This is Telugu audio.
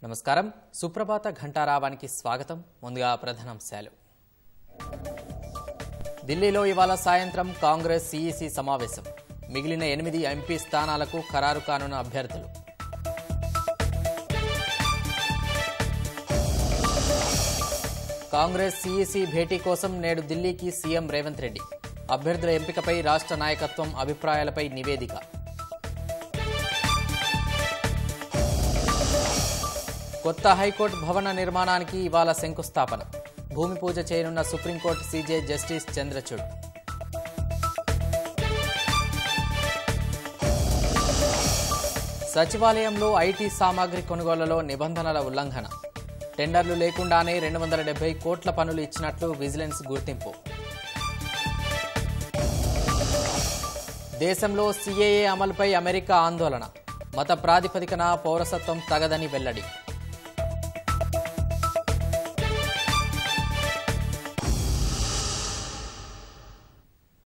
నమస్కారం సుప్రభాత ఘంటారావానికి స్వాగతం ముందుగా ప్రధానాంశాలు ఢిల్లీలో ఇవాళ సాయంత్రం కాంగ్రెస్ సిఇసి సమావేశం మిగిలిన 8 ఎంపీ స్థానాలకు ఖరారు కానున్న అభ్యర్థులు కాంగ్రెస్ సిఇసి భేటీ కోసం నేడు ఢిల్లీకి సీఎం రేవంత్ రెడ్డి అభ్యర్థుల ఎంపికపై రాష్ట్ర నాయకత్వం అభిప్రాయాలపై నివేదిక కొత్త హైకోర్టు భవన నిర్మాణానికి ఇవాళ శంకుస్థాపన భూమి పూజ చేయనున్న సుప్రీంకోర్టు సీజే జస్టిస్ చంద్రచూడ్ సచివాలయంలో ఐటీ సామాగ్రి కొనుగోలులో నిబంధనల ఉల్లంఘన టెండర్లు లేకుండానే 270 కోట్ల పనులు ఇచ్చినట్లు విజిలెన్స్ గుర్తింపు దేశంలో సిఏఏ అమలుపై అమెరికా ఆందోళన మత ప్రాతిపదికన పౌరసత్వం తగదని వెల్లడి